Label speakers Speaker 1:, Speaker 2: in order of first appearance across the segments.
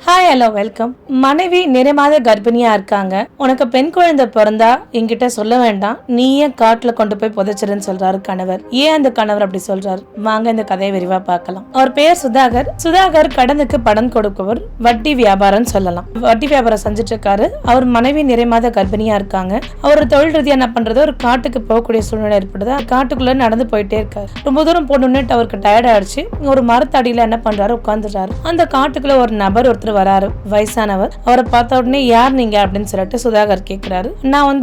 Speaker 1: Hi hello welcome. மனைவி நிறைமாத கர்ப்பிணியா இருக்காங்க. உனக்கு பெண் குழந்தை பிறந்தா என்கிட்ட சொல்ல வேண்டாம், நீ ஏன் காட்டுல கொண்டு போய் புதைச்சிருன்னு சொல்றாரு கணவர். ஏன் அந்த கணவர் அப்படி சொல்றாரு? வாங்க இந்த கதையை விரிவா பார்க்கலாம். அவர் பெயர் சுதாகர். சுதாகர் கடனுக்கு படம் கொடுப்பவர், வட்டி வியாபாரம் சொல்லலாம். வட்டி வியாபாரம் செஞ்சுட்டு இருக்காரு. அவர் மனைவி நிறைமாத கர்ப்பிணியா இருக்காங்க. அவர் தொழில் ரீதியா என்ன பண்றது, ஒரு காட்டுக்கு போகக்கூடிய சூழ்நிலை ஏற்படுது. காட்டுக்குள்ள நடந்து போயிட்டே இருக்காரு. ரொம்ப தூரம் போனோன்னு அவருக்கு டயர்ட் ஆயிடுச்சு. ஒரு மரத்தடியில என்ன பண்றாரு, உட்காந்துட்டாரு. அந்த காட்டுக்குள்ள ஒரு நபர் ஒருத்தர் வராரு, வயசானவர். அவரை பார்த்த உடனே யார் நீங்க அப்படின்னு சொல்லிட்டு சுதாகர் கேட்கிறாரு. நான்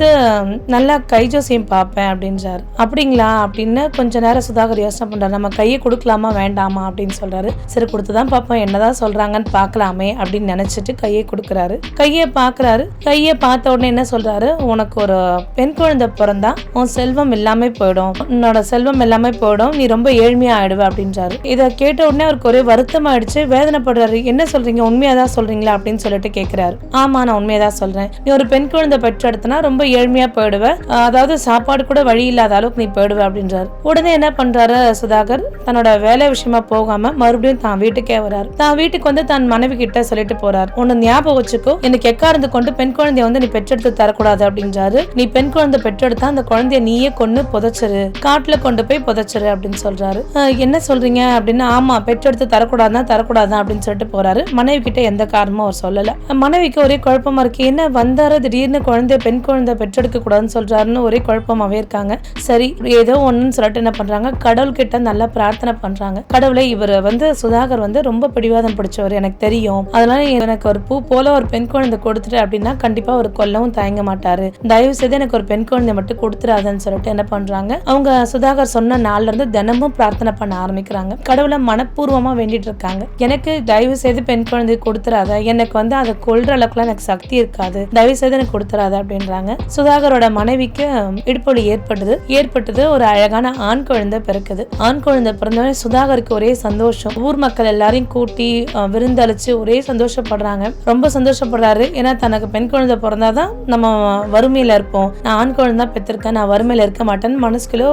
Speaker 1: நல்லா கைஜோசியம் பார்ப்பேன் அப்படின்றாரு. அப்படிங்களா அப்படின்னு கொஞ்ச நேரம் சுதாகர் யோசனை பண்றாரு. நம்ம கையை கொடுக்கலாமா வேண்டாமா அப்படின்னு சொல்றாரு. சரி கொடுத்துதான் பார்ப்போம், என்னதான் சொல்றாங்கன்னு பார்க்கலாமே அப்படின்னு நினைச்சிட்டு கையை கொடுக்கறாரு. கையை பார்க்கறாரு. கையை பார்த்த உடனே என்ன சொல்றாரு, உனக்கு ஒரு பெண் குழந்தை பிறந்தா உன் செல்வம் எல்லாமே போயிடும், உன்னோட செல்வம் எல்லாமே போயிடும், நீ ரொம்ப ஏழ்மையா ஆயிடுவ அப்படின்றாரு. இதை கேட்ட உடனே அவருக்கு ஒரே வருத்தம் ஆயிடுச்சு, வேதனைப்படுறாரு. என்ன சொல்றீங்க, உண்மையாதான் சொல்றீங்களா அப்படின்னு சொல்லிட்டு கேட்கிறாரு. ஆமா நான் உண்மையதான் சொல்றேன், நீ ஒரு பெண் குழந்தை பெற்றெடுத்தனா ரொம்ப ஏழ்மையா போயிடுவ, அதாவது சாப்பாடு கூட வழி இல்லாத அளவுக்கு நீ போயிடுவ அப்படின்றாரு. உடனே என்ன பண்றாரு சுதாகர், தன்னோட வேலை விஷயமா போகாம மறுபடியும் தான் வீட்டுக்கே வராரு. தான் வீட்டுக்கு வந்து தன் மனைவி கிட்ட சொல்லிட்டு போறாரு, உன்னை ஞாபகம் வச்சுக்கோ, எனக்கு எக்காரந்து கொண்டு பெண் குழந்தைய நீ பெற்றெடுத்து தரக்கூடாது அப்படின்றாரு. நீ பெண் குழந்தை பெற்றெடுத்தா அந்த குழந்தைய நீயே கொண்டு புதைச்சிரு, காட்டுல கொண்டு போய் புதைச்சிரு அப்படின்னு சொல்றாரு. என்ன சொல்றீங்க அப்படின்னு, ஆமா பெற்றெடுத்து தரக்கூடாதான் அப்படின்னு சொல்லிட்டு போறாரு. மனைவி கிட்ட எந்த காரணமும் அவர் சொல்லல. மனைவிக்கு ஒரே குழப்பமா இருக்கு, என்ன வந்தாரு திடீர்னு பெண் குழந்தை பெற்றெடுக்க கூடாதுன்னு சொல்றாருன்னு ஒரே குழப்பமாவே இருக்காங்க. சரி ஏதோ ஒண்ணுன்னு சொல்லிட்டு என்ன பண்றாங்க, கடவுள் கிட்ட நல்லா பிரார்த்தனை பண்றாங்க. கடவுளை, இவர் சுதாகர் ரொம்ப பிடிவாதம் பிடிச்சவர் எனக்கு தெரியும், அதனால எனக்கு ஒரு பூ போல ஒரு பெண் குழந்தை கொடுத்துட்டு அப்படின்னா கண்டிப்பா ஒரு கொல்லவும் தயங்க மாட்டாரு, தயவு செய்து எனக்கு ஒரு பெண் குழந்தை மட்டும் கொடுத்துறாதுன்னு சொல்லிட்டு என்ன பண்றாங்க, அவங்க சுதாகர் சொன்ன நாள்ல இருந்து தினமும் பிரார்த்தனை பண்ண ஆரம்பிக்கிறாங்க. கடவுளை மனப்பூர்வமா வேண்டிட்டு இருக்காங்க. எனக்கு தயவு செய்து பெண் குழந்தை கொடுத்துறாத, எனக்கு அதை கொல்ற அளவுக்குலாம் எனக்கு சக்தி இருக்காது, தயவு செய்து எனக்கு கொடுத்துறாத அப்படின்றாங்க. சுதாகரோட மனைவிக்கு இடுப்பொலி ஏற்பட்டது. ஒரு அழகான ஆண் குழந்தை பிறக்குது. ஆண் குழந்தை பிறந்தோடனே சுதாகருக்கு ஒரே சந்தோஷம். ஊர் மக்கள் எல்லாரையும் கூட்டி விருந்தளிச்சு ஒரே சந்தோஷப்படுறாங்க. ரொம்ப சந்தோஷப்படுறாரு. ஏன்னா தனக்கு பெண் குழந்தை பிறந்தாதான் நம்ம வறுமையில இருப்போம், நான் ஆண் குழந்தை பெற்றிருக்கேன், நான் வறுமையில இருக்க மாட்டேன்னு மனசுக்குள்ள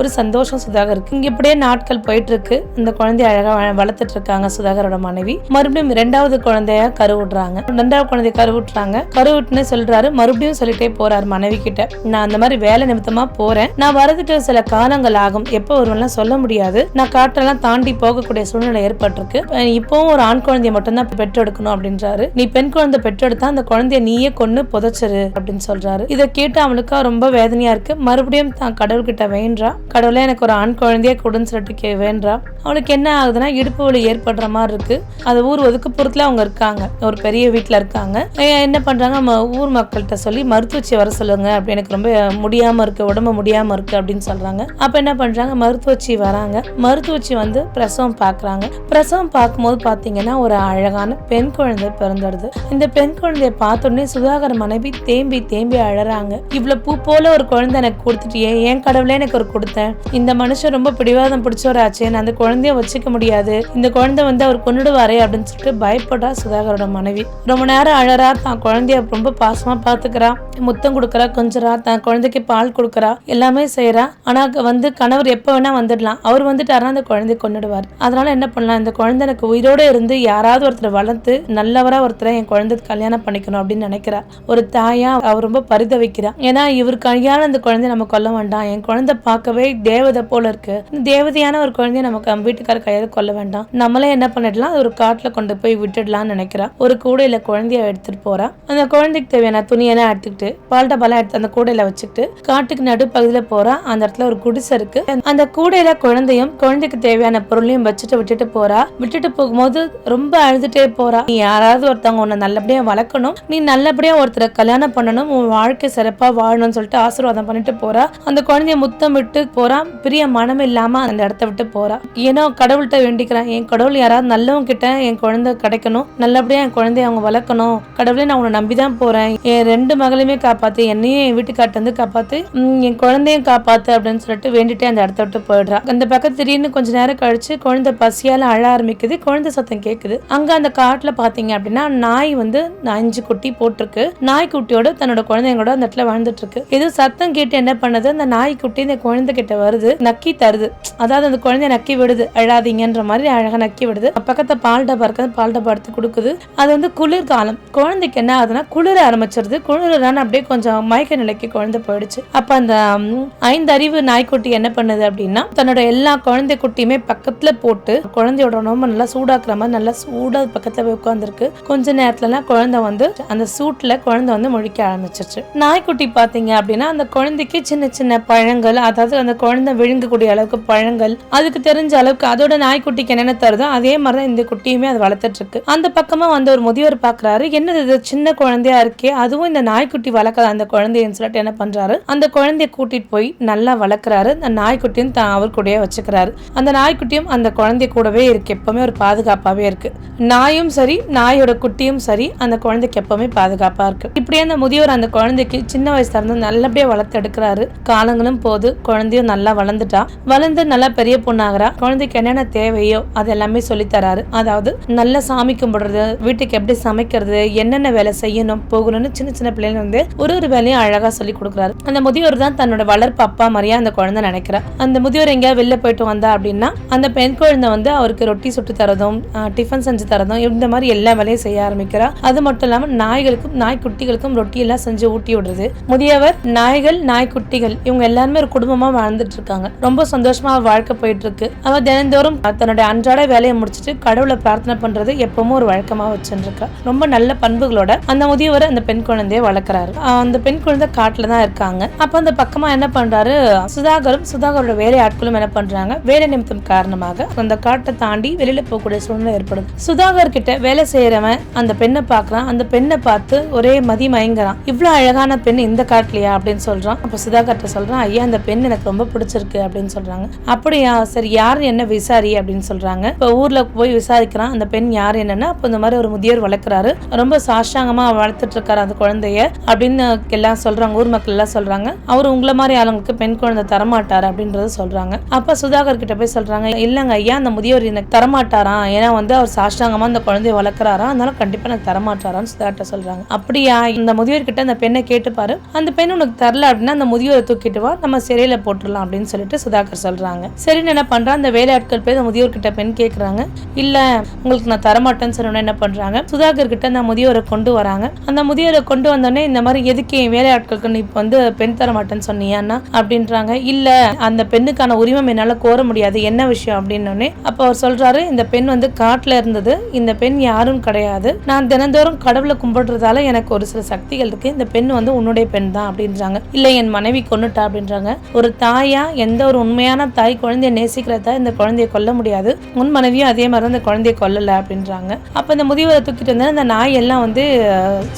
Speaker 1: ஒரு சந்தோஷம் சுதாகருக்கு. இங்க இப்படியே நாட்கள் போயிட்டு இருக்கு. இந்த குழந்தைய அழகா வளர்த்துட்டு இருக்காங்க சுதாகரோட மனைவி. மறுபடியும் இரண்டாவது குழந்தைய கருவுட்றாங்க. கருவுட்டுன்னு சொல்றாரு. மறுபடியும் சொல்லிட்டே போறாரு மனைவி கிட்ட, நான் அந்த மாதிரி வேலை நிமித்தமா போறேன், நான் வரதுக்கு சில காலங்கள் ஆகும், எப்ப வருவெல்லாம் சொல்ல முடியாது, நான் காட்டெல்லாம் தாண்டி போகக்கூடிய சூழ்நிலை ஏற்பட்டிருக்கு, இப்பவும் ஒரு ஆண் குழந்தைய மட்டும்தான் பெற்றெடுக்கணும் அப்படின்றாரு. நீ பெண் குழந்தை பெற்றெடுத்தா அந்த குழந்தைய நீயே கொண்டு புதைச்சிரு அப்படின்னு சொல்றாரு. இதை கேட்டு அவளுக்கு ரொம்ப வேதனையா இருக்கு. மறுபடியும் தான் கடவுள்கிட்ட வேண்டா, கடவுளே எனக்கு ஒரு ஆண் குழந்தைய கொடுன்னு சொல்லிட்டு வேண்டா. அவளுக்கு என்ன ஆகுதுன்னா இடுப்பு வலி ஏற்படுற மாதிரி இருக்கு. அது ஊர் ஒதுக்குப்புறத்துல அவங்க இருக்காங்க, ஒரு பெரிய வீட்டுல இருக்காங்க. என்ன பண்றாங்க, நம்ம ஊர் மக்கள்கிட்ட சொல்லி மருத்துவச்சி வர சொல்லுங்க, அப்படி எனக்கு ரொம்ப முடியாம இருக்கு, உடம்பு முடியாம இருக்கு அப்படின்னு சொல்றாங்க. அப்ப என்ன பண்றாங்க, மருத்துவச்சி வராங்க. மருத்துவச்சி பிரசவம் பாக்குறாங்க. பிரசவம் பார்க்கும்போது பாத்தீங்கன்னா ஒரு அழகான பெண் குழந்தை பிறந்துடுது. இந்த பெண் குழந்தைய பார்த்தோன்னே சுதாகர் மனைவி தேம்பி அழறாங்க. இவ்வளவு பூ போல ஒரு குழந்தை எனக்கு கொடுத்துட்டியே, ஏன் கடவுளே எனக்கு ஒரு கொடுத்தேன், இந்த மனுஷன் ரொம்ப பிடிவாதம் பிடிச்சவராச்சே, நான் அந்த குழந்தைய வச்சுக்க முடியாது, இந்த குழந்தை அவர் கொண்டுடுவாரே அப்படின்னு சொல்லிட்டு பயப்படுறா சுதாகரோட மனைவி. ரொம்ப நேரம் அழறா, தான் குழந்தைய ரொம்ப பாசமா பாத்துக்கிறா, முத்தம் கொடுக்கறா, கொஞ்சரா, தான் குழந்தைக்கு பால் கொடுக்கறா, எல்லாமே செய்யறா. ஆனா கணவர் எப்ப வேணா வந்துடலாம், அவர் வந்துட்டாருன்னா அந்த குழந்தைய கொண்டுடுவார். அதனால என்ன பண்ணலாம், இந்த குழந்தை எனக்கு உயிரோட இருந்து யாராவது ஒருத்தர் வளர்த்து நல்லவரா ஒருத்தரை என் குழந்தைக்கு கல்யாணம் பண்ணிக்கணும் அப்படின்னு நினைக்கிறா. ஒரு தாயா அவர் ரொம்ப பரிதவிக்கிறா. ஏன்னா இவர் கல்யாணம் அந்த குழந்தைய நம்ம கொல்ல வேண்டாம், என் குழந்தை பார்க்கவே தேவதை போல இருக்கு, தேவதையான ஒரு குழந்தைய நமக்கு வீட்டுக்கார கையால கொல்ல வேண்டாம், நம்மளே என்ன பண்ணிடலாம், ஒரு காட்டுல கொண்டு போய் விட்டுடலாம்னு நினைக்கிறா. ஒரு கூடையில குழந்தைய எடுத்துட்டு போறா. அந்த குழந்தைக்கு தேவையான துணியெல்லாம் எடுத்துக்கிட்டு பால் டப்பாலாம் எடுத்து அந்த கூடையில வச்சுக்கிட்டு காட்டுக்கு நடுப்பகுதியில போறா. அந்த இடத்துல ஒரு குடிசை இருக்கு. அந்த கூடையில குழந்தைக்கு தேவையான பொருளையும் விட்டுட்டு போறா. விட்டுட்டு போகும்போது ரொம்ப அழுதுட்டே போறா. நீ யாராவது ஒருத்தவங்க உன்னை நல்லபடியா வளர்க்கணும், நீ நல்லபடியா ஒருத்தரை கல்யாணம் பண்ணணும், உன் வாழ்க்கை சிறப்பா வாழணும்னு சொல்லிட்டு ஆசீர்வாதம் பண்ணிட்டு போறா. அந்த குழந்தைய முத்தம் விட்டு போறா. பிரிய மனம் இல்லாம அந்த இடத்த விட்டு போறா. ஏன்னா கடவுள்கிட்ட வேண்டிக்கிறேன், என் கடவுள் யாராவது நல்லவங்க கிட்ட என் குழந்தை கிடைக்கணும், நல்லபடியா என் குழந்தைய அவங்க வளர்க்கணும், கடவுளே நான் உன்னை நம்பிதான் போறேன், என் 2 மகளையுமே காப்பாத்து, என்னையும் என் வீட்டுக்காட்டு காப்பாத்து, என் குழந்தையும் காப்பாத்து அப்படின்னு சொல்லிட்டு வேண்டிட்டே அந்த இடத்த விட்டு போயிடுறா. அந்த பக்கத்து திடீர்னு கொஞ்ச நேரம் கழிச்சு குழந்தை பசியால அழ ஆரம்பிக்குது. குழந்தை சத்தம் கேக்குது. அங்க அந்த காட்டுல பாத்தீங்க அப்படின்னா நாய் 5 குட்டி போட்டிருக்கு. நாய்க்குட்டியோட தன்னோட குழந்தைங்களோட அந்த இடத்துல வாழ்ந்துட்டு இருக்கு. இது சத்தம் கேட்டு என்ன பண்ணது, அந்த நாய்க்குட்டி இந்த குழந்தை கிட்ட வருது, நக்கி தருது. அதாவது அந்த குழந்தைய நக்கி விடுது, அழாதீங்கன்ற மாதிரி அழகா நக்கி விடுது. பக்கத்துல பால் டப்பா இருக்கு, பால் டப்பா படுத்து கொடுக்குது. அது வந்து குளிர்காலம். குழந்தைக்கு என்ன ஆகுதுன்னா குளிர ஆரம்பிச்சிருது. குளிரான அப்படியே கொஞ்சம் மயக்க நிலைக்கு குழந்தை போயிடுச்சு. அப்ப அந்த 5 அறிவு நாய்க்குட்டி என்ன பண்ணுது அப்படின்னா தன்னோட எல்லா குழந்தை குட்டியுமே பக்கத்துல போட்டு குழந்தையோட உடம்பு நல்லா சூடாக்குற மாதிரி நல்லா சூடா பக்கத்துல போய் உட்காந்துருக்கு. கொஞ்ச நேரத்துலலாம் குழந்தை வந்து அந்த சூட்ல குழந்தை வந்து முழிக்க ஆரம்பிச்சிருச்சு. நாய்க்குட்டி பாத்தீங்க அப்படின்னா அந்த குழந்தைக்கு சின்ன சின்ன பழங்கள், அதாவது அந்த குழந்தை விழுங்கக்கூடிய அளவுக்கு பழங்கள், அதுக்கு தெரிஞ்ச அளவுக்கு அதோட நாய்க்குட்டிக்கு என்னென்ன தருதோ அதே மாதிரிதான் இந்த குட்டியுமே அது வளர்த்துட்டு இருக்கு. அந்த பக்கமா வந்து ஒரு முதியவர் பாக்குறாரு, என்னது இது சின்ன குழந்தையா இருக்கே, அதுவும் இந்த நாய்க்குட்டி வளர்க்காத அந்த குழந்தைன்னு சொல்லிட்டு என்ன பண்றாரு, அந்த குழந்தைய கூட்டிட்டு போய் நல்லா வளர்க்குறாரு. அந்த நாய்க்குட்டியும் அவர் கூடயே வச்சுக்கிறாரு. அந்த நாய்க்குட்டியும் அந்த குழந்தை கூடவே இருக்கு, எப்பவுமே ஒரு பாதுகாப்பாவே இருக்கு. நாயும் சரி நாயோட குட்டியும் சரி அந்த குழந்தைக்கு எப்பவுமே பாதுகாப்பா இருக்கு. இப்படியே அந்த முதியவர் அந்த குழந்தைக்கு சின்ன வயசுல இருந்து நல்லபடியா வளர்த்து எடுக்கிறாரு. காலங்களும் போது குழந்தையும் நல்லா வளர்ந்துட்டா, வளர்ந்து நல்லா பெரிய பொண்ணாகிறா. குழந்தைக்கு என்னென்ன தேவையோ அது எல்லாமே சொல்லி தராரு. அதாவது நல்ல சாமி கும்பிடுறது, வீட்டுக்கு எப்படி சமைக்கிறது, என்னென்ன வேலை செய்யணும் போகணும்னு சின்ன சின்ன பிள்ளைங்க வந்து ஒரு வேலையும் அழகா சொல்லி கொடுக்குறாரு. அந்த முதியோர் தான் தன்னோட வளர்ப்பு அப்பா மாதிரியா அந்த குழந்தை நினைக்கிறா. அந்த முதியோர் எங்கேயாவது வெளில போயிட்டு வந்தா அப்படின்னா அந்த பெண் குழந்தை வந்து அவருக்கு ரொட்டி சுட்டு தரதும் டிஃபன் செஞ்சு தரதும் இந்த மாதிரி எல்லா வேலையும் செய்ய ஆரம்பிக்கிறா. அது மட்டும் இல்லாம நாய்களுக்கும் நாய்க்குட்டிகளுக்கும் ரொட்டி எல்லாம் செஞ்சு ஊட்டி விடுறது. முதியவர், நாய்கள், நாய்க்குட்டிகள் இவங்க எல்லாருமே ஒரு குடும்பமா வாழ்ந்துட்டு இருக்காங்க. ரொம்ப சந்தோஷமா வாழ்க்கை போயிட்டு இருக்கு. அவ தினந்தோறும் தன்னுடைய அன்றாட வேலையை முடிச்சுட்டு கடவுளை பிரார்த்தனை பண்றது எப்பவும் ஒரு வழக்கமா வச்சுருக்கா. ரொம்ப நல்ல பண்புகளோட அந்த முதியவர் அந்த பெண் குழந்தைய வளர்க்குறாரு. அந்த பெண் குழந்தை காட்டுல தான் இருக்காங்க. அப்ப அந்த பக்கமா என்ன பண்றாரு, சுதாகரோட வேலை ஆட்களும் என்ன பண்றாங்க, வேலை நிமித்தம் காரணமாக அந்த காட்டை தாண்டி வெளியில போகக்கூடிய சூழ்நிலை ஏற்படுது. சுதாகர் கிட்ட வேலை செய்யறவன் அந்த பெண்ணை பாக்குறான். அந்த பெண்ணை பார்த்து ஒரே மதி மயங்குறான். இவ்வளவு அழகான பெண் இந்த காட்டுலயா அப்படின்னு சொல்றான். அப்ப சுதாகர்ட்ட சொல்றான், ஐயா அந்த பெண் எனக்கு ரொம்ப பிடிச்சிருக்கு அப்படின்னு சொல்றாங்க. அப்படியா, சரி யாரு என்ன விசாரி அப்படின்னு சொல்றாங்க. இப்ப ஊர்ல போய் விசாரிக்கிறான் அந்த பெண் யாரு என்னன்னா. அப்ப இந்த மாதிரி ஒரு முதியோர் வளர்க்கிறாரு, ரொம்ப சாஷ்டாங்கமா வளர்த்துட்டு இருக்காரு அந்த குழந்தைய அப்படின்னு எல்லாம் சொல்றாங்க. ஊர் மக்கள் எல்லாம் சொல்றாங்க, அவர் உங்களை மாதிரி ஆளுங்களுக்கு பெண் குழந்தை தரமாட்டாரு அப்படின்றத சொல்றாங்க. அப்ப சுதாகர் கிட்ட போய் சொல்றாங்க, இல்லங்க ஐயா அந்த முதியோர் எனக்கு தரமாட்டாராம், ஏன்னா வந்து அவர் சாஷ்டாங்கமா அந்த குழந்தைய வளர்க்கிறாரா, அதனால கண்டிப்பா எனக்கு தரமாட்டாரான்னு சுதாகர்ட்ட சொல்றாங்க. அப்படியா, இந்த முதியோர் கிட்ட அந்த பெண்ணை கேட்டுப்பாரு, அந்த பெண் உனக்கு தரல அப்படின்னா அந்த முதியோரை தூக்கிட்டு வா, நம்ம சிறையில போட்டுடலாம் அப்படின்னு சொல்லிட்டு சுதாகர் சொல்றாங்க. சரின்னு என்ன பண்றான், அந்த வேலையாட்கள் போய் அந்த முதியோர் கிட்ட பெண் கேட்கறாங்க. இல்ல உங்களுக்கு நான் தரமாட்டேன்னு சொன்ன என்ன பண்றாங்க, சுதாகர் கிட்ட அந்த முதியோரை கொண்டு வராங்க. அந்த முதியோரை கொண்டு வந்தோடனே இந்த மாதிரி எதுக்கு வேலையாட்களுக்கு நீ இப்ப வந்து பெண் தரமாட்டேன்னு சொன்னியான்னா அப்படின்றாங்க. இல்ல அந்த பெண்ணுக்கான உரிமை என்னால கோர முடியாது, என்ன விஷயம் அப்படின்னோடனே அப்ப அவர் சொல்றாரு, இந்த பெண் வந்து காட்டுல இருந்தது, இந்த பெண் யாரும் கிடையாது, நான் தினந்தோறும் கடவுளை கும்பிடுறதால எனக்கு ஒரு சில சக்திகள் இருக்கு, இந்த பெண் வந்து உன்னுடைய பெண் தான் அப்படின்றாங்க. இல்ல என் மனைவி கொன்னுட்டா அப்படின்றாங்க. ஒரு தாயா, எந்த ஒரு உண்மையான தாய் குழந்தைய நேசிக்கிறதா இந்த குழந்தைய கொல்ல முடியாது, உன் மனைவியும் அதே மாதிரி அந்த குழந்தைய கொல்லல அப்படின்றாங்க. அப்ப இந்த முதியவரை தூக்கிட்டு வந்து அந்த நாய் எல்லாம் வந்து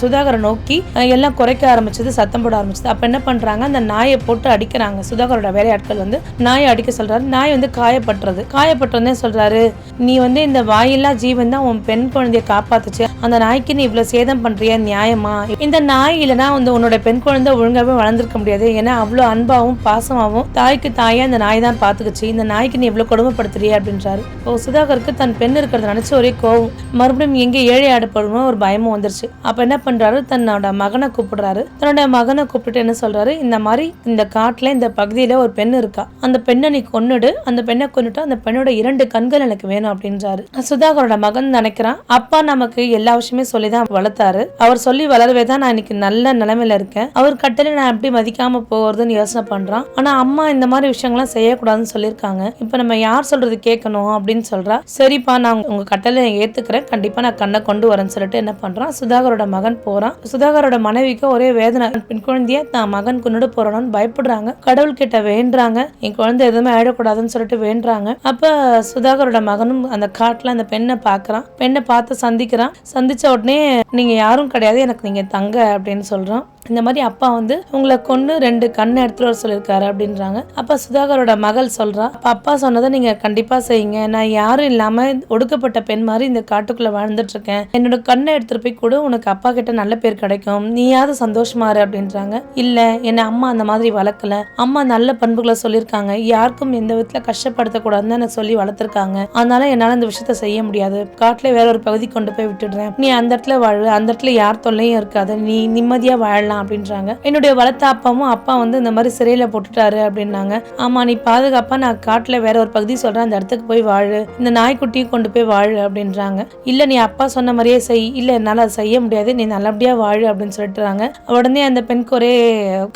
Speaker 1: சுதாகரை நோக்கி எல்லாம் குறைக்க ஆரம்பிச்சது, சத்தம் போட ஆரம்பிச்சது. அப்ப என்ன பண்றாங்க, அந்த நாயை போட்டு அடிக்கிறாங்க. சுதாகரோட வேலையாட்கள் வந்து நாயை அடிக்க சொல்றாரு. நாய் வந்து காயப்பட்டதே சொல்றாரு, நீ வந்து இந்த வாயில்லா ஜீவன் தான் உன் பெண் குழந்தைய காப்பாத்துச்சு, அந்த நாய்க்கு நீ இவ்வளவு சேதம் பண்றிய, நியாயமா? இந்த நாய் இல்லைன்னா வந்து உன்னோட பெண் குழந்தை ஒழுங்காவே வளர்ந்துருக்க முடியாது, ஏன்னா அவ்வளவு அன்பாவும் பாசமாவும் தாய்க்கு தாயா இந்த நாய் தான் பாத்துக்குச்சு, இந்த நாய்க்கு நீ இவ்வளவு கொடுமைப்படுத்துறிய அப்படின்றாரு. சுதாகருக்கு தன் பெண் இருக்கிறத நினைச்சு ஒரே கோவம், மறுபடியும் எங்க ஏழை ஆடப்படுமோ ஒரு பயமும் வந்துருச்சு. அப்ப என்ன பண்றாரு, தன்னோட மகனை கூப்பிடுறாரு. தன்னோட மகனை கூப்பிட்டு என்ன சொல்றாரு, இந்த மாதிரி இந்த காட்டுல இந்த பகுதியில ஒரு பெண் இருக்கா, அந்த பெண்ணை நீ கொன்னுடு, அந்த பெண்ணை கொன்னுட்டு அந்த பெண்ணோட 2 கண்கள் எனக்கு வேணும் அப்படின்றாரு. சுதாகரோட மகன் நினைக்கிறான், அப்பா நமக்கு எல்லா விஷயமே சொல்லிதான் வளர்த்தாரு, அவர் சொல்லி வளரவே தான் நான் இன்னைக்கு நல்ல நிலைமையில இருக்கேன், அவர் கட்டளை நான் எப்படி மதிக்காம போறதுன்னு யோசனை பண்றான். ஆனா அம்மா இந்த மாதிரி விஷயங்கள்லாம் செய்யக்கூடாதுன்னு சொல்லியிருக்காங்க, இப்ப நம்ம யார் சொல்றது கேட்கணும் அப்படின்னு சொல்றா. சரிப்பா, நான் உங்க கட்டளை ஏத்துக்கிறேன், கண்டிப்பா நான் கண்ணை கொண்டு வரேன்னு சொல்லிட்டு என்ன பண்றான், சுதாகரோட மகன் போறான். சுதாகரோட மனைவிக்கு ஒரே வேதனை, பெண் குழந்தைய தான் மகன் கொண்டுட்டு போறோம்னு பயப்படுறாங்க. கடவுள் கிட்ட வேண்டுறாங்க, என் குழந்தை எதுவுமே ஆயிடக்கூடாதுன்னு சொல்லிட்டு வேண்டுறாங்க. அப்ப சுதாகரோட மகனும் அந்த காட்டுல அந்த பெண்ணை பாக்குறான். பெண்ணை பார்த்து சந்திக்கிறான். சந்திச்ச உடனே நீங்க யாரும் கிடையாது, எனக்கு நீங்க தங்க அப்படின்னு சொல்றான். இந்த மாதிரி அப்பா வந்து உங்களை கொண்டு 2 கண்ணை எடுத்துட்டு வர சொல்லியிருக்காரு அப்படின்றாங்க. அப்ப சுதாகரோட மகள் சொல்றா, அப்பா சொன்னதை நீங்க கண்டிப்பா செய்யுங்க, நான் யாரும் இல்லாம ஒடுக்கப்பட்ட பெண் மாதிரி இந்த காட்டுக்குள்ள வாழ்ந்துட்டு இருக்கேன், என்னோட கண்ணை எடுத்துட்டு போய் கூட உனக்கு அப்பா கிட்ட நல்ல பேர் கிடைக்கும், நீயாவது சந்தோஷமா இரு அப்படின்றாங்க. இல்ல, என்ன அம்மா அந்த மாதிரி வளர்க்கல, அம்மா நல்ல பண்புகளை சொல்லியிருக்காங்க, யாருக்கும் எந்த விதத்துல கஷ்டப்படுத்தக்கூடாதுன்னு எனக்கு சொல்லி வளர்த்திருக்காங்க, அதனால என்னால இந்த விஷயத்த செய்ய முடியாது, காட்டுல வேற ஒரு பகுதி கொண்டு போய் விட்டுடுறேன், நீ அந்த இடத்துல வாழு, அந்த இடத்துல யார் தொல்லையும் இருக்காது, நீ நிம்மதியா வாழலாம் வாழலாம் அப்படின்றாங்க. என்னுடைய வளர்த்த அப்பாவும் அப்பா வந்து இந்த மாதிரி சிறையில போட்டுட்டாரு அப்படின்னாங்க. ஆமா, நீ பாதுகாப்பா நான் காட்டுல வேற ஒரு பகுதி சொல்றேன், அந்த இடத்துக்கு போய் வாழு, இந்த நாய்க்குட்டியும் கொண்டு போய் வாழு அப்படின்றாங்க. இல்ல நீ அப்பா சொன்ன மாதிரியே செய், இல்ல என்னால அதை செய்ய முடியாது, நீ நல்லபடியா வாழு அப்படின்னு சொல்லிட்டுறாங்க. உடனே அந்த பெண்க்கு ஒரே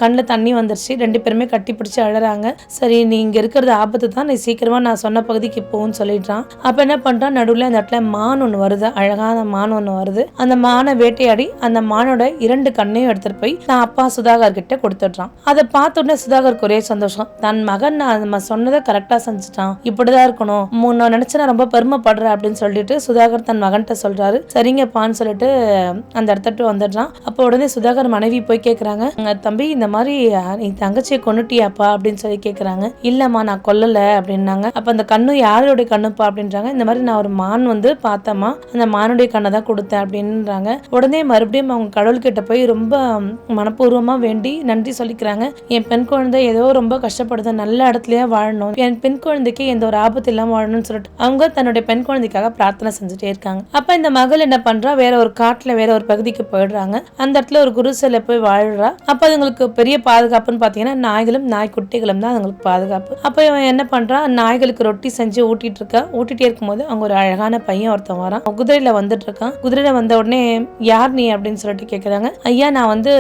Speaker 1: கண்ணில் தண்ணி வந்துருச்சு. 2 பேருமே கட்டி பிடிச்சு அழறாங்க. சரி, நீ இங்க இருக்கிறது ஆபத்து தான், நீ சீக்கிரமா நான் சொன்ன பகுதிக்கு போன்னு சொல்லிடுறான். அப்ப என்ன பண்றான், நடுவில் அந்த இடத்துல மான் ஒண்ணு வருது, அழகான மான் ஒண்ணு வருது. அந்த மானை வேட்டையாடி அந்த மானோட 2 கண்ணையும் எடுத்துட்டு போய் நான் அப்பா சுதாகர் கிட்ட கொடுத்துடுறான். அதை பார்த்த உடனே சுதாகருக்கு ஒரே சந்தோஷம். தன் மகன் நம்ம சொன்னதை கரெக்டா செஞ்சுட்டான், இப்படிதான் இருக்கணும், நான் நினைச்சு நான் ரொம்ப பெருமைப்படுறேன் அப்படின்னு சொல்லிட்டு சுதாகர் தன் மகன்கிட்ட சொல்றாரு. சரிங்கப்பான்னு சொல்லிட்டு அந்த இடத்துட்டு வந்துடுறான். அப்போ உடனே சுதாகர் மனைவி போய் கேட்கறாங்க, தம்பி இந்த மாதிரி நீ தங்கச்சியை கொன்னுட்டியாப்பா அப்படின்னு சொல்லி கேட்கறாங்க. இல்லம்மா நான் கொல்லல அப்படின்னாங்க. அப்ப அந்த கண்ணு யாருடைய கண்ணுப்பா அப்படின்றாங்க. இந்த மாதிரி நான் ஒரு மான் வந்து பார்த்தம்மா, அந்த மானுடைய கண்ணை தான் கொடுத்தேன் அப்படின்றாங்க. உடனே மறுபடியும் அவங்க கடவுள்கிட்ட போய் ரொம்ப மனப்பூர்வமா வேண்டி நன்றி சொல்லிக்கிறாங்க. என் பெண் குழந்தை ஏதோ ரொம்ப கஷ்டப்படுது, நல்ல இடத்துலயே வாழணும், என் பெண் குழந்தைக்கு எந்த ஒரு ஆபத்து இல்லாம வாழணும்னு சொல்லிட்டு அவங்க தன்னுடைய பெண் குழந்தைக்காக பிரார்த்தனை செஞ்சுட்டே இருக்காங்க. அப்ப இந்த மகள் என்ன பண்றா, வேற ஒரு காட்டுல வேற ஒரு பகுதிக்கு போயிடுறாங்க. அந்த இடத்துல ஒரு குரு சிலை போய் வாழ்றா. அப்ப அதுங்களுக்கு பெரிய பாதுகாப்புன்னு பாத்தீங்கன்னா நாய்களும் நாய்க்குட்டிகளும் தான் அதுங்களுக்கு பாதுகாப்பு. அப்ப இவன் என்ன பண்றா, நாய்களுக்கு ரொட்டி செஞ்சு ஊட்டிட்டே இருக்கும்போது அவங்க ஒரு அழகான பையன் ஒருத்தன் வரான். குதிரையில வந்துட்டு இருக்கான். குதிரையில வந்த உடனே யார் நீ அப்படின்னு சொல்லிட்டு கேக்குறாங்க. ஐயா நான் வந்து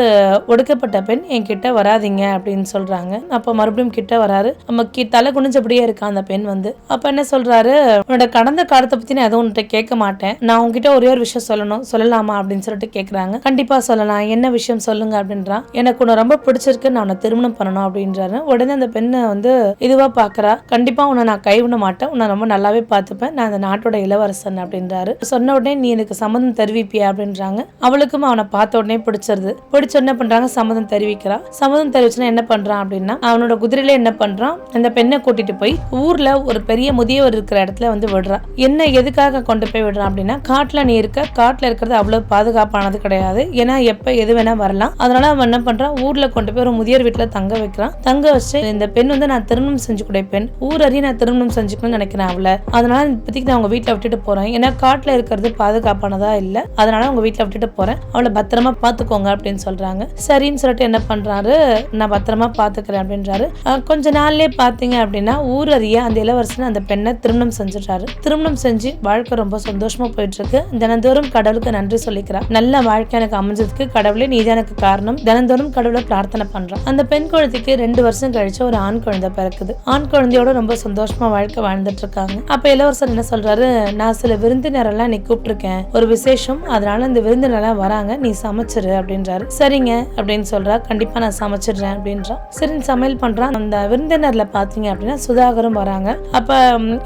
Speaker 1: ஒடுக்கப்பட்ட பெண், என் கிட்ட வராதிங்க அப்படின்னு சொல்றாங்க. அப்ப மறுபடியும் கிட்ட வராரு. நம்ம தலை குனிஞ்சபடியே இருக்கான் அந்த பெண் வந்து. அப்ப என்ன சொல்றாரு, உன்னோட கடந்த காலத்தை பத்தி நான் எதுவும் உன்கிட்ட கேட்க மாட்டேன், நான் உங்ககிட்ட ஒரே ஒரு விஷயம் சொல்லணும், சொல்லலாமா அப்படின்னு சொல்லிட்டு கேக்குறாங்க. கண்டிப்பா சொல்லலாம், என்ன விஷயம் சொல்லுங்க அப்படின்றான். எனக்கு உன்னை ரொம்ப பிடிச்சிருக்கு, நான் உன்னை திருமணம் பண்ணணும் அப்படின்றாரு. உடனே அந்த பெண்ணை வந்து இதுவா பாக்குறா. கண்டிப்பா உன்னை நான் கைவிட மாட்டேன், உன்னை ரொம்ப நல்லாவே பார்த்துப்பேன், நான் அந்த நாட்டோட இளவரசன் அப்படின்றாரு. சொன்ன உடனே நீ எனக்கு சம்மதம் தெரிவிப்பியா அப்படின்றாங்க. அவளுக்கும் அவனை பார்த்த உடனே பிடிச்சிருது. பிடிச்ச என்ன பண்றாங்க, சம்மதம் தெரிவிக்கிறா. சம்மதம் தெரிவிச்சுன்னா என்ன பண்றான் அப்படின்னா, அவனோட குதிரையில என்ன பண்றான், அந்த பெண்ணை கூட்டிட்டு போய் ஊர்ல ஒரு பெரிய முதியவர் இருக்கிற இடத்துல வந்து விடுறான். என்ன எதுக்காக கொண்டு போய் விடுறான் அப்படின்னா, காட்டுல நீ இருக்க, காட்டுல இருக்கிறது அவ்வளவு பாதுகாப்பானது கிடையாது, ஏன்னா எப்ப எது வேணா வரலாம். அதனால அவன் என்ன பண்றான், ஊர்ல கொண்டு போய் ஒரு முதியோர் வீட்டுல தங்க வைக்கிறான். தங்க வச்சு இந்த பெண் வந்து நான் திருமணம் செஞ்சுக்கூடிய பெண், ஊரறிய நான் திருமணம் செஞ்சுக்கணும்னு நினைக்கிறேன் அவளை, அதனால இப்போதைக்கு நான் உங்க வீட்டுல விட்டுட்டு போறேன், ஏன்னா காட்டுல இருக்கிறது பாதுகாப்பானதா இல்ல, அதனால உங்க வீட்டுல விட்டுட்டு போறேன், அவளை பத்திரமா பாத்துக்கோங்க அப்படின்னு சொல்றாங்க. சரின்னு சொல்லிட்டு என்ன பண்றாரு, நான் பத்திரமா பாத்துக்கிறேன் அப்படின்றாரு. கொஞ்ச நாள்லயே பாத்தீங்க அப்படின்னா ஊரறிய அந்த இளவரசன் அந்த பெண்ணை திருமணம் செஞ்சுட்டாரு. திருமணம் செஞ்சு வாழ்க்கை ரொம்ப சந்தோஷமா போயிட்டு இருக்கு. தினந்தோறும் கடவுளுக்கு நன்றி சொல்லிக்கிறா. நல்ல வாழ்க்கை எனக்கு அமைஞ்சதுக்கு கடவுளே நீதான் எனக்கு காரணம், தினந்தோறும் கடவுளை பிரார்த்தனை பண்றான். அந்த பெண் குழந்தைக்கு 2 வருஷம் கழிச்சு ஒரு ஆண் குழந்தை பிறக்குது. ஆண் குழந்தையோட ரொம்ப சந்தோஷமா வாழ்க்கை வாழ்ந்துட்டு இருக்காங்க. அப்ப இளவரசர் என்ன சொல்றாரு, நான் சில விருந்தினரெல்லாம் நீ கூப்பிட்டுருக்கேன், ஒரு விசேஷம், அதனால இந்த விருந்தினரெல்லாம் வராங்க, நீ சமைச்சிரு அப்படின்றாரு. சரிங்க அப்படின்னு சொல்றா. கண்டிப்பா நான் சமைச்சிடுறேன் அப்படின்றான். சரி சமையல் பண்றான். அந்த விருந்தினர்ல பாத்தீங்க அப்படின்னா சுதாகரும் வராங்க. அப்ப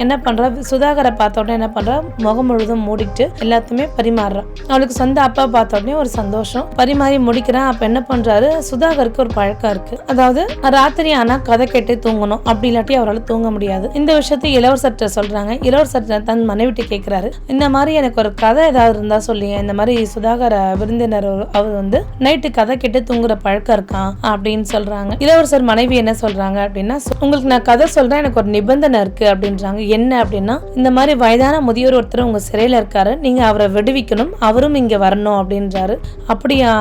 Speaker 1: என்ன பண்றா, சுதாகரை பார்த்த உடனே என்ன பண்றா, முகம் முழுதும் மூடிட்டு எல்லாத்தையுமே பரிமாறுறான். அவளுக்கு சொந்த அப்பா பார்த்த உடனே ஒரு சந்தோஷம், பரிமாறி முடிக்கிறான். அப்ப என்ன பண்றாரு, சுதாகருக்கு ஒரு பழக்கம் இருக்கு, அதாவது ராத்திரி ஆனா கதை கேட்டு தூங்கணும், அப்படி இல்லாட்டி அவரால் தூங்க முடியாது. இந்த விஷயத்தை இளவரசர்கிட்ட சொல்றாங்க. இளவரசர் தன் மனைவிட்டு கேட்கிறாரு, இந்த மாதிரி எனக்கு ஒரு கதை ஏதாவது இருந்தா சொல்லி, இந்த மாதிரி சுதாகர விருந்தினர் அவர் வந்து நைட்டு கதை கேட்டு தூங்குற பழக்கம் இருக்கான் அப்படின்னு சொல்றாங்க. இளவரசர் மனைவி என்ன சொல்றாங்க அப்படின்னா, உங்களுக்கு நான் கதை சொல்றேன், எனக்கு ஒரு நிபந்தனை இருக்கு அப்படின்றாங்க. என்ன அப்படின்னா, இந்த மாதிரி வயதான முதியோர் ஒருத்தர் உங்க சிறையில இருக்காரு, நீங்க அவரை விடுவிக்கணும், அவரும் இங்க வரணும் அப்படின்றாரு. அப்படியா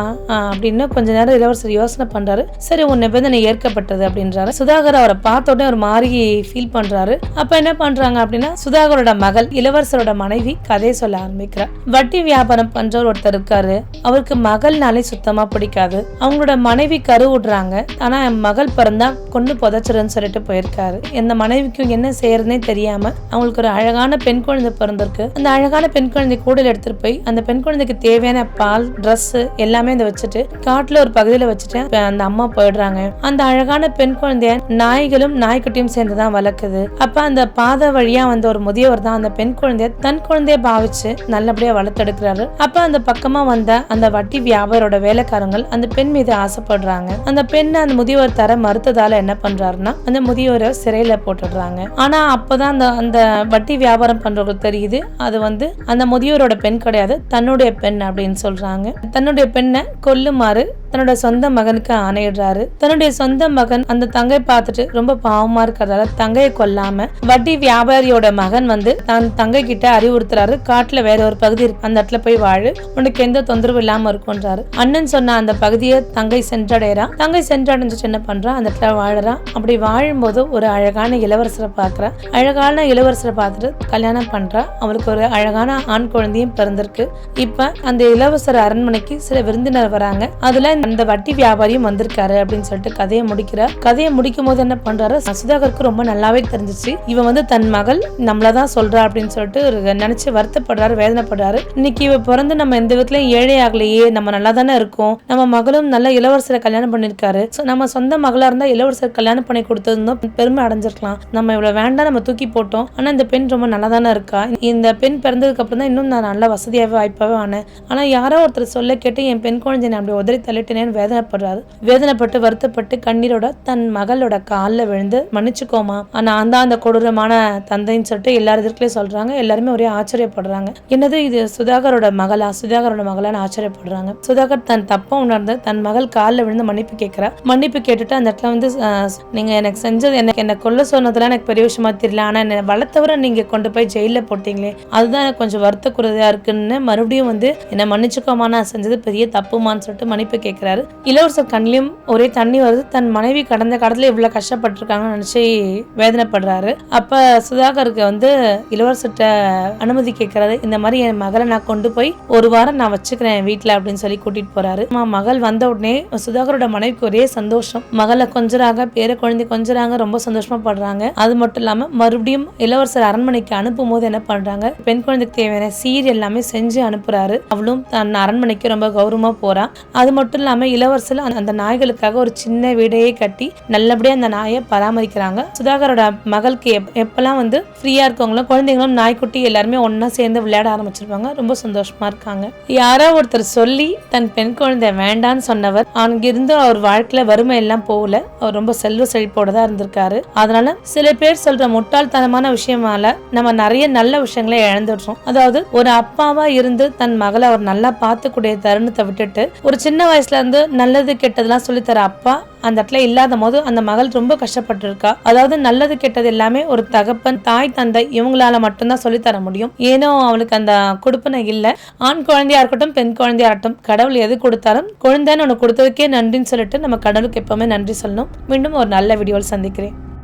Speaker 1: அப்படின்னு கொஞ்ச நேரம் இளவரசர் யோசனை பண்றாரு. சரி உன் நிபந்தனை ஏற்கப்பட்டது அப்படின்றாரு. சுதாகர் அவரை பார்த்த உடனே ஒரு மாதிரி ஃபீல் பண்றாரு. அப்ப என்ன பண்றாங்க அப்படின்னா, சுதாகரோட மகள் இளவரசரோட மனைவி கதையை சொல்ல ஆரம்பிக்கிறார். வட்டி வியாபாரம் பண்றவர் ஒருத்தர் இருக்காரு, அவருக்கு மகள்னாலே சுத்தமா பிடிக்காது, அவங்களோட மனைவி கருவுடுறாங்க, ஆனா என் மகள் பிறந்தா கொண்டு புதைச்சிருன்னு சொல்லிட்டு போயிருக்காரு. எந்த மனைவிக்கும் என்ன செய்யறதுனே தெரியாம அவங்களுக்கு ஒரு அழகான பெண் குழந்தை பிறந்திருக்கு. அந்த அழகான பெண் குழந்தை கூடையில எடுத்துட்டு போய் அந்த பெண் குழந்தைக்கு தேவையான பால், ட்ரெஸ் எல்லாமே இதை வச்சுட்டு காட்டுல ஒரு பகுதியில வச்சுட்டு அந்த அம்மா போயிடுறாங்க. அந்த அழகான பெண் குழந்தைய நாய்களும் நாய்க்குட்டியும் சேர்ந்துதான் வளர்க்குது. அப்ப அந்த பாதை வழியா வந்த ஒரு முதியவர் தான் அந்த பெண் குழந்தைய தன் குழந்தைய பாவிச்சு நல்லபடியா வளர்த்தெடுக்கிறாரு. அப்ப அந்த பக்கமா வந்த அந்த வட்டி வியாபாரோட வேலைக்காரங்கள் அந்த பெண் மீது ஆசைப்படுறாங்க. அந்த பெண் அந்த முதியவர் தர மறுத்ததால என்ன பண்றாருன்னா, அந்த முதியவரை சிறையில போட்டுடுறாங்க. ஆனா அப்பதான் அந்த வட்டி வியாபாரம் பண்றவங்களுக்கு தெரியுது, அது வந்து அந்த முதியோரோட பெண் கிடையாது, தன்னுடைய பெண் அப்படின்னு சொல்றாங்க. தன்னுடைய பெண்ணை கொல்லுமாறு தன்னோட சொந்த மகனுக்கு ஆணையிடுறாரு. தன்னுடைய சொந்த மகன் அந்த தங்கை பார்த்துட்டு ரொம்ப பாவமா இருக்கிறதால தங்கையை கொல்லாம வட்டி வியாபாரியோட மகன் வந்து தான் தங்கை கிட்ட அறிவுறுத்துறாரு. காட்டுல வேற ஒரு பகுதி இருக்கு, அந்த இடத்துல போய் வாழு, உனக்கு எந்த தொந்தரவு இல்லாம இருக்கும்ன்றாரு. அண்ணன் சொன்ன அந்த பகுதியை தங்கை சென்றடைறான். தங்கை சென்றடைஞ்சு என்ன பண்றான், அந்த இடத்துல வாழறான். அப்படி வாழும்போது ஒரு அழகான இளவரசரை பாக்குறான். அழகான இளவரசரை பார்த்துட்டு கல்யாணம் பண்றா. அவளுக்கு ஒரு அழகான ஆண் குழந்தையும் பிறந்திருக்கு. இப்ப அந்த இளவரசர் அரண்மனைக்கு சில விருந்தினர் வராங்க. அதுல அந்த வட்டி வியாபாரியும் வந்திருக்காரு அப்படின்னு சொல்லிட்டு கதையை முடிக்கிறார். கதையை முடிக்கும் போது என்ன பண்றாரு, சுதாகருக்கு ரொம்ப நல்லாவே தெரிஞ்சிச்சு, இவன் வந்து தன் மகள் நம்மளதான் சொல்றா அப்படின்னு சொல்லிட்டு நினைச்சு வருத்தப்படுறாரு, வேதனைப்படுறாரு. இன்னைக்கு இவ பிறந்து நம்ம எந்த விதத்துலயும் ஏழை ஆகலையே, நம்ம நல்லா தானே இருக்கோம், நம்ம மகளும் நல்ல இளவரசரை கல்யாணம் பண்ணிருக்காரு, நம்ம சொந்த மகளா இருந்தா இளவரசர் கல்யாணம் பண்ணி கொடுத்ததும் பெருமை அடைஞ்சிருக்கலாம், நம்ம இவ்வளவு வேண்டாம் நம்ம தூக்கி போட்டோம், ஆனா இந்த பெண் ரொம்ப நல்லா தானே இருக்கா, இந்த பெண் பிறந்ததுக்கு அப்புறம் தான் இன்னும் நான் நல்ல வசதியாவே வாய்ப்பாவே ஆனேன், ஆனா யாரோ ஒருத்தர் சொல்ல கேட்டு என் பெண் குழந்தை அப்படி உதறி தள்ளிட்டேன்னு வேதனைப்படுறாரு. வேதனைப்பட்டு வருத்தப்பட்டு கண்ணீரோட தன் மகளோட காலில் விழுந்து மன்னிச்சுக்கோமா, நான் தான் அந்த கொடூரமான தந்தைன்னு சொல்லிட்டு எல்லாரும் எதிர்க்கலையும் சொல்றாங்க. எல்லாருமே ஒரே ஆச்சரியப்படுறாங்க. என்னது இது சுதாகரோட மகளான்னு ஆச்சரியப்படுறாங்க. சுதாகர் தன் தப்ப உணர்ந்து தன் மகள் காலில் விழுந்து மன்னிப்பு கேட்கிறா. மன்னிப்பு கேட்டுட்டு அந்த இடத்துல வந்து நீங்க எனக்கு செஞ்சது என்ன கொல்ல சொன்னதெல்லாம் எனக்கு பெரிய விஷயமா தெரியல, ஆனா என்ன வளர்த்தவரை நீங்க கொண்டு போய் ஜெயில போட்டீங்களே அதுதான் எனக்கு கொஞ்சம் வருத்தக்குறையா இருக்குன்னு மறுபடியும் வந்து என்ன மன்னிச்சுக்கோமா, நான் செஞ்சது பெரிய தப்புமான்னு சொல்லிட்டு மன்னிப்பு கேட்கிறாரு. இளவரசர் கண்ணிலும் ஒரே தண்ணி வருது. தன் மனைவி கடந்த காலத்துல இவ்வளவு கஷ்டப்பட்டிருக்காங்கன்னு நினைச்சு வேதனைப்படுறாரு. அப்ப சுதாகருக்கு வந்து இளவரசர்கிட்ட அனுமதி கேட்கறாரு. இந்த மாதிரி என் மகளை நான் கொண்டு போய் ஒரு வாரம் நான் வச்சுக்கிறேன் வீட்டுல அப்படின்னு சொல்லி கூட்டிட்டு போறாரு. மகள் வந்த உடனே சுதாகரோட மனைவிக்கு ஒரே சந்தோஷம். மகளை கொஞ்சறாங்க, பேர குழந்தை கொஞ்சறாங்க, ரொம்ப சந்தோஷமா படுறாங்க. அது மட்டும் இல்லாம மறுபடியும் இளவரசர் அரண்மனைக்கு அனுப்பும் போது என்ன பண்றாங்க, பெண் குழந்தைக்கு தேவையான சீர் எல்லாமே செஞ்சு அனுப்புறாரு. அவளும் தன் அரண்மனைக்கு ரொம்ப கௌரவமா போறா. அது மட்டும் இல்லாம இளவரசர் அந்த நாய்களுக்காக ஒரு சின்ன வீடையே கட்டி நல்லபடியா அந்த நாயை பராமரிக்கிறாங்க. சுதாகரோட மகளுக்கு எப்பெல்லாம் வந்து ஃப்ரீயா இருக்கவங்களும் குழந்தைங்களும் நாய்க்குட்டி எல்லாருமே ஒன்னா சேர்ந்து விளையாட ஆரம்பிச்சிருப்பாங்க. ரொம்ப சந்தோஷமா இருக்காங்க. யாரோ ஒருத்தர் சொல்லி தன் பெண் குழந்தை வேண்டான்னு சொன்னவர் அங்கிருந்து அவர் வாழ்க்கையில வறுமை எல்லாம் போகல. அவர் ரொம்ப செல்வ செழிப்போட தான் இருந்திருக்காரு. அதனால சில பேர் சொல்ற முட்டாள்தனமான விஷயமால நம்ம நிறைய நல்ல விஷயங்களை இழந்துடுறோம். அதாவது ஒரு அப்பாவா இருந்து தன் மகளை அவர் நல்லா பார்த்துக்கூடிய தருணத்தை விட்டுட்டு ஒரு சின்ன வயசுல இருந்து நல்லது கெட்டதெல்லாம் சொல்லித்தர அப்பா அந்த இடத்துல இல்லாத போது அந்த மகள் ரொம்ப கஷ்டப்பட்டு இருக்கா. அதாவது நல்லது கெட்டது எல்லாமே ஒரு தகப்பன், தாய், தந்தை இவங்களால மட்டும்தான் சொல்லித்தர முடியும். ஏனோ அவளுக்கு அந்த கொடுப்பனை இல்லை. ஆண் குழந்தையா இருக்கட்டும் பெண் குழந்தையா இருக்கட்டும், கடவுள் எது கொடுத்தாலும் குழந்தைன்னு ஒன்று கொடுத்ததுக்கே நன்றின்னு சொல்லிட்டு நம்ம கடவுளுக்கு எப்பவுமே நன்றி சொல்லணும். மீண்டும் ஒரு நல்ல வீடியோவில் சந்திக்கிறேன்.